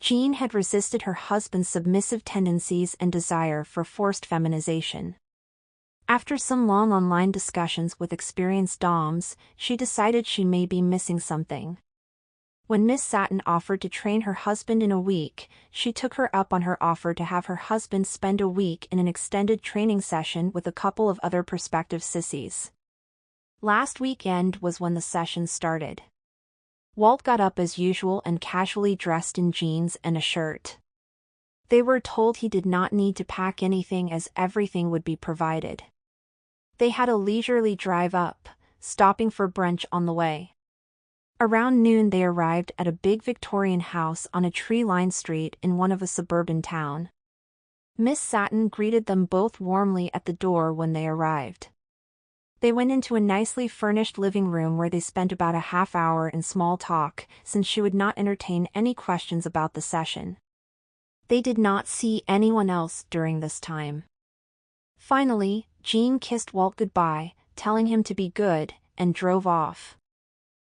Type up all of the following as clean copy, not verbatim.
Jean had resisted her husband's submissive tendencies and desire for forced feminization. After some long online discussions with experienced doms, she decided she may be missing something. When Miss Satin offered to train her husband in a week, she took her up on her offer to have her husband spend a week in an extended training session with a couple of other prospective sissies. Last weekend was when the session started. Walt got up as usual and casually dressed in jeans and a shirt. They were told he did not need to pack anything as everything would be provided. They had a leisurely drive up, stopping for brunch on the way. Around noon they arrived at a big Victorian house on a tree-lined street in one of a suburban town. Miss Satin greeted them both warmly at the door when they arrived. They went into a nicely furnished living room where they spent about a half hour in small talk, since she would not entertain any questions about the session. They did not see anyone else during this time. Finally, Jean kissed Walt goodbye, telling him to be good, and drove off.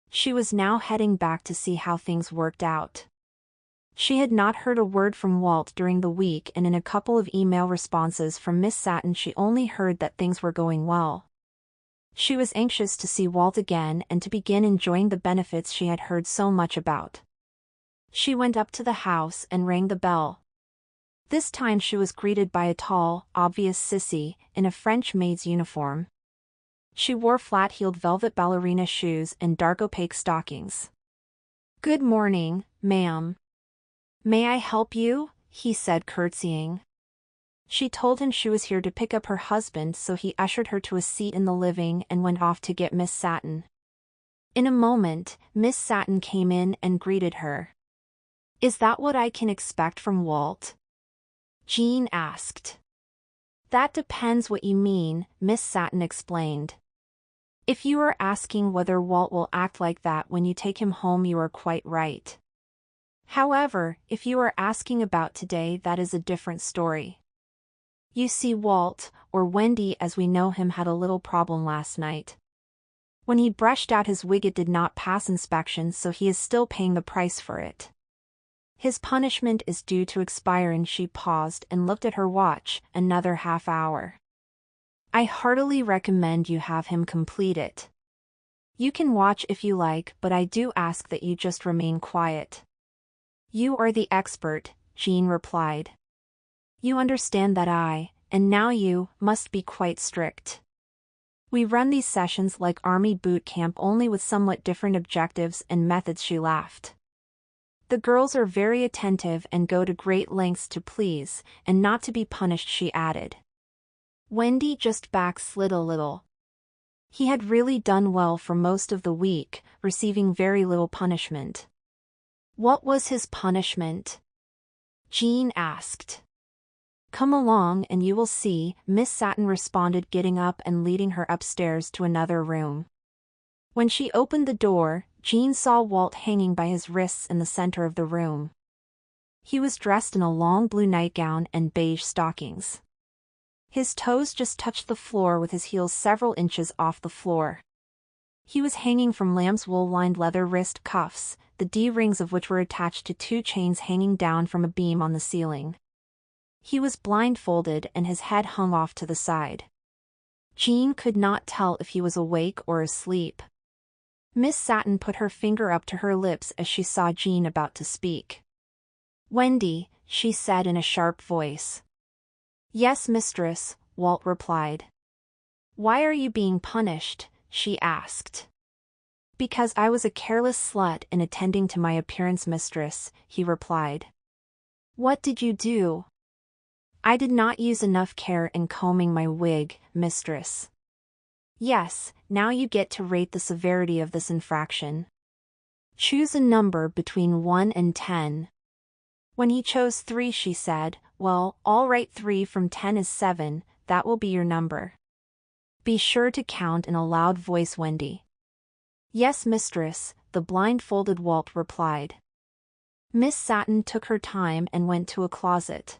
She was now heading back to see how things worked out. She had not heard a word from Walt during the week, and in a couple of email responses from Miss Satin she only heard that things were going well. She was anxious to see Walt again and to begin enjoying the benefits she had heard so much about. She went up to the house and rang the bell. This time she was greeted by a tall, obvious sissy, in a French maid's uniform. She wore flat-heeled velvet ballerina shoes and dark opaque stockings. "Good morning, ma'am. May I help you?" he said, curtsying. She told him she was here to pick up her husband, so he ushered her to a seat in the living and went off to get Miss Satin. In a moment, Miss Satin came in and greeted her. "Is that what I can expect from Walt?" Jean asked. "That depends what you mean," Miss Satin explained. "If you are asking whether Walt will act like that when you take him home, you are quite right. However, if you are asking about today, that is a different story. You see, Walt, or Wendy as we know him, had a little problem last night. When he brushed out his wig it did not pass inspection, so he is still paying the price for it. His punishment is due to expire," and she paused and looked at her watch, "another half hour. I heartily recommend you have him complete it. You can watch if you like, but I do ask that you just remain quiet." "You are the expert," Jean replied. "You understand that and now you, must be quite strict. We run these sessions like Army boot camp, only with somewhat different objectives and methods." She laughed. "The girls are very attentive and go to great lengths to please, and not to be punished," she added. Wendy just backslid a little. He had really done well for most of the week, receiving very little punishment. "What was his punishment?" Jean asked. "Come along and you will see," Miss Satin responded, getting up and leading her upstairs to another room. When she opened the door, Jean saw Walt hanging by his wrists in the center of the room. He was dressed in a long blue nightgown and beige stockings. His toes just touched the floor, with his heels several inches off the floor. He was hanging from lamb's wool-lined leather wrist cuffs, the D-rings of which were attached to two chains hanging down from a beam on the ceiling. He was blindfolded and his head hung off to the side. Jean could not tell if he was awake or asleep. Miss Satin put her finger up to her lips as she saw Jean about to speak. "Wendy," she said in a sharp voice. "Yes, mistress," Walt replied. "Why are you being punished?" she asked. "Because I was a careless slut in attending to my appearance, mistress," he replied. "What did you do?" "I did not use enough care in combing my wig, mistress." "Yes, now you get to rate the severity of this infraction. Choose a number between 1 and 10. When he chose 3, she said, "Well, all right, 3 from 10 is 7, that will be your number. Be sure to count," in a loud voice, Wendy. "Yes, mistress," the blindfolded Walt replied. Miss Satin took her time and went to a closet.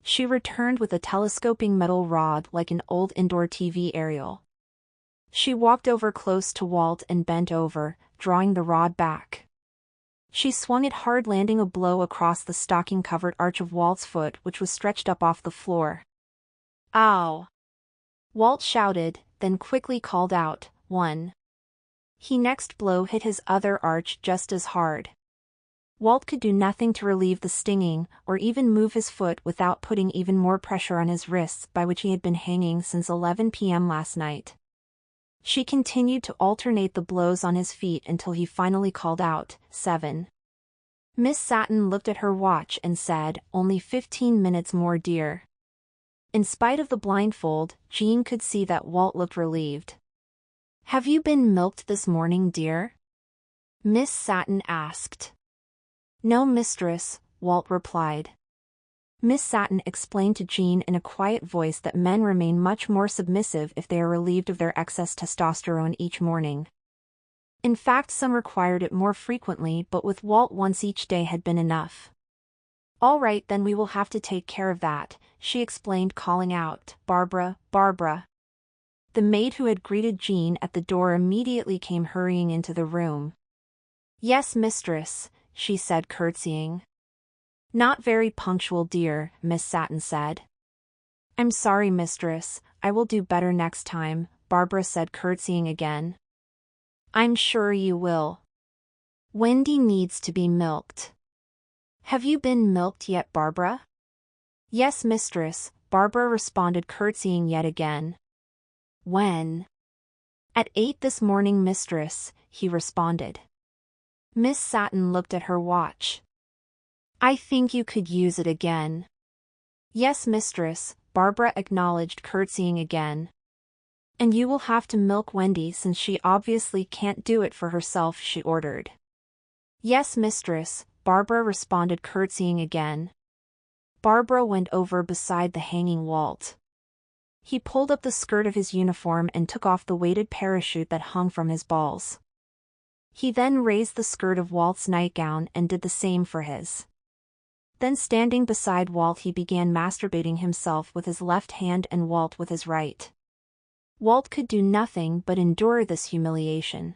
She returned with a telescoping metal rod like an old indoor TV aerial. She walked over close to Walt and bent over, drawing the rod back. She swung it hard, landing a blow across the stocking-covered arch of Walt's foot, which was stretched up off the floor. "Ow!" Walt shouted, then quickly called out, "One." His next blow hit his other arch just as hard. Walt could do nothing to relieve the stinging, or even move his foot without putting even more pressure on his wrists, by which he had been hanging since 11 p.m. last night. She continued to alternate the blows on his feet until he finally called out, 7. Miss Satin looked at her watch and said, "Only 15 minutes more, dear." In spite of the blindfold, Jean could see that Walt looked relieved. "Have you been milked this morning, dear?" Miss Satin asked. "No, mistress," Walt replied. Miss Satin explained to Jean in a quiet voice that men remain much more submissive if they are relieved of their excess testosterone each morning. In fact, some required it more frequently, but with Walt once each day had been enough. "All right, then we will have to take care of that," she explained, calling out, "Barbara, Barbara." The maid who had greeted Jean at the door immediately came hurrying into the room. "Yes, mistress," she said, curtsying. "Not very punctual, dear," Miss Satin said. "I'm sorry, mistress, I will do better next time," Barbara said, curtsying again. "I'm sure you will. Wendy needs to be milked." "Have you been milked yet, Barbara?" "Yes, mistress," Barbara responded, curtsying yet again. "When?" "At 8 this morning, mistress," he responded. Miss Satin looked at her watch. "I think you could use it again." "Yes, mistress," Barbara acknowledged, curtsying again. "And you will have to milk Wendy since she obviously can't do it for herself," she ordered. "Yes, mistress," Barbara responded, curtsying again. Barbara went over beside the hanging Walt. He pulled up the skirt of his uniform and took off the weighted parachute that hung from his balls. He then raised the skirt of Walt's nightgown and did the same for his. Then, standing beside Walt, he began masturbating himself with his left hand and Walt with his right. Walt could do nothing but endure this humiliation.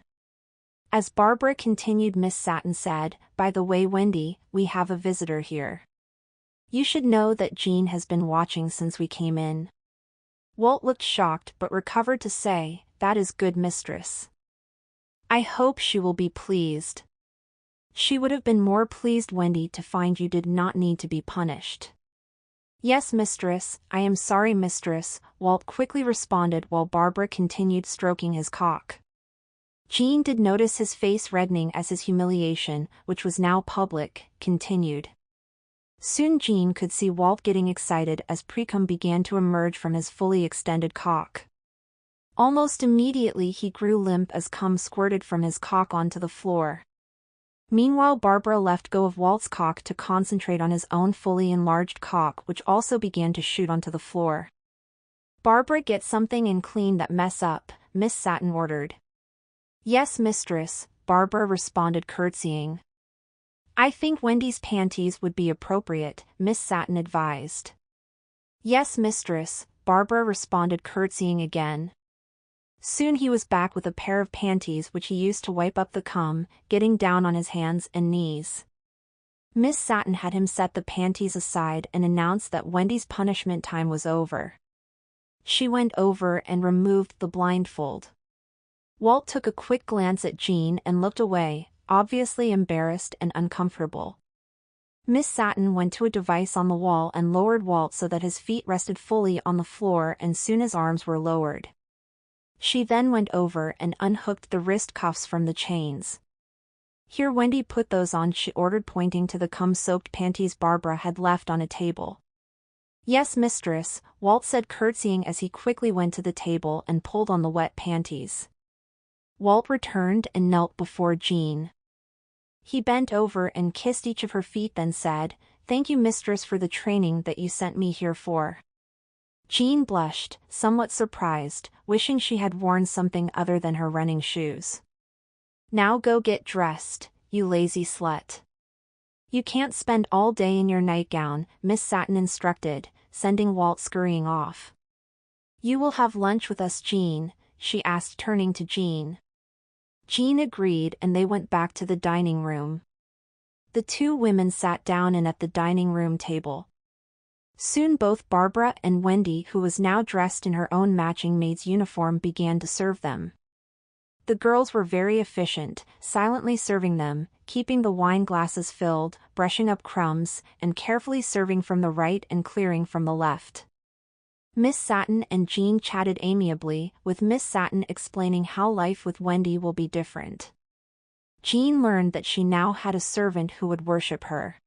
As Barbara continued, Miss Satin said, "By the way, Wendy, we have a visitor here. You should know that Jean has been watching since we came in." Walt looked shocked but recovered to say, "That is good, mistress. I hope she will be pleased." "She would have been more pleased, Wendy, to find you did not need to be punished." "Yes, mistress, I am sorry, mistress," Walt quickly responded while Barbara continued stroking his cock. Jean did notice his face reddening as his humiliation, which was now public, continued. Soon Jean could see Walt getting excited as precum began to emerge from his fully extended cock. Almost immediately he grew limp as cum squirted from his cock onto the floor. Meanwhile, Barbara left go of Walt's cock to concentrate on his own fully enlarged cock, which also began to shoot onto the floor. "Barbara, get something and clean that mess up," Miss Satin ordered. "Yes, mistress," Barbara responded, curtsying. "I think Wendy's panties would be appropriate," Miss Satin advised. "Yes, mistress," Barbara responded, curtsying again. Soon he was back with a pair of panties which he used to wipe up the cum, getting down on his hands and knees. Miss Satin had him set the panties aside and announced that Wendy's punishment time was over. She went over and removed the blindfold. Walt took a quick glance at Jean and looked away, obviously embarrassed and uncomfortable. Miss Satin went to a device on the wall and lowered Walt so that his feet rested fully on the floor, and soon his arms were lowered. She then went over and unhooked the wrist cuffs from the chains. "Here, Wendy, put those on," she ordered, pointing to the cum-soaked panties Barbara had left on a table. "Yes, mistress," Walt said, curtsying as he quickly went to the table and pulled on the wet panties. Walt returned and knelt before Jean. He bent over and kissed each of her feet, then said, "Thank you, mistress, for the training that you sent me here for." Jean blushed, somewhat surprised, wishing she had worn something other than her running shoes. "Now go get dressed, you lazy slut. You can't spend all day in your nightgown," Miss Satin instructed, sending Walt scurrying off. "You will have lunch with us, Jean?" she asked, turning to Jean. Jean agreed and they went back to the dining room. The two women sat down and at the dining room table. Soon both Barbara and Wendy, who was now dressed in her own matching maid's uniform, began to serve them. The girls were very efficient, silently serving them, keeping the wine glasses filled, brushing up crumbs, and carefully serving from the right and clearing from the left. Miss Satin and Jean chatted amiably, with Miss Satin explaining how life with Wendy will be different. Jean learned that she now had a servant who would worship her.